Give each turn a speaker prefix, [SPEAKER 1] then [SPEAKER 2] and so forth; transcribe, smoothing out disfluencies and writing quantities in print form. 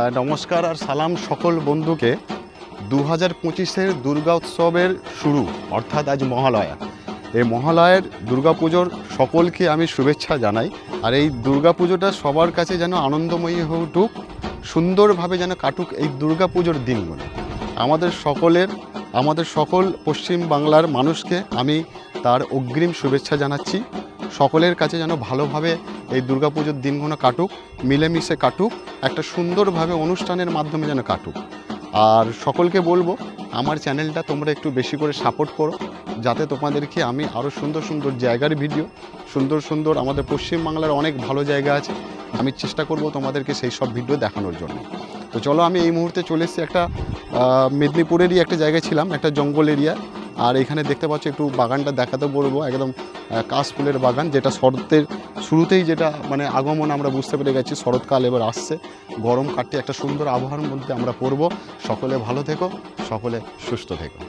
[SPEAKER 1] নমস্কার আর সালাম সকল বন্ধুকে। 2025-এর দুর্গা উৎসবের শুরু, অর্থাৎ আজ মহালয়া। এই মহালয়ের দুর্গাপুজোর সকলকে আমি শুভেচ্ছা জানাই। আর এই দুর্গাপুজোটা সবার কাছে যেন আনন্দময়ী হয়ে উঠুক, সুন্দরভাবে যেন কাটুক এই দুর্গাপুজোর দিনগুলো। আমাদের সকল পশ্চিম বাংলার মানুষকে আমি তার অগ্রিম শুভেচ্ছা জানাচ্ছি। সকলের কাছে যেন ভালোভাবে এই দুর্গাপুজোর দিনগুলো কাটুক, মিলেমিশে কাটুক, একটা সুন্দরভাবে অনুষ্ঠানের মাধ্যমে যেন কাটুক। আর সকলকে বলবো আমার চ্যানেলটা তোমরা একটু বেশি করে সাপোর্ট করো, যাতে তোমাদেরকে আমি আরও সুন্দর সুন্দর জায়গার ভিডিও, সুন্দর আমাদের পশ্চিমবাংলার অনেক ভালো জায়গা আছে, আমি চেষ্টা করব তোমাদেরকে সেই সব ভিডিও দেখানোর জন্য। তো চলো, আমি এই মুহূর্তে চলে এসেছি একটা মেদিনীপুরেরই একটা জায়গায় ছিলাম, একটা জঙ্গল এরিয়া। আর এখানে দেখতে পাচ্ছ একটু বাগানটা দেখাতে বলবো, একদম কাশফুলের বাগান, যেটা শরতের শুরুতেই যেটা মানে আগমন আমরা বুঝতে পেরে গেছি, শরৎকাল এবার আসছে, গরম কাটতে একটা সুন্দর আবহাওয়ার মধ্যে আমরা পড়ব। সকলে ভালো থেকো, সকলে সুস্থ থেকো।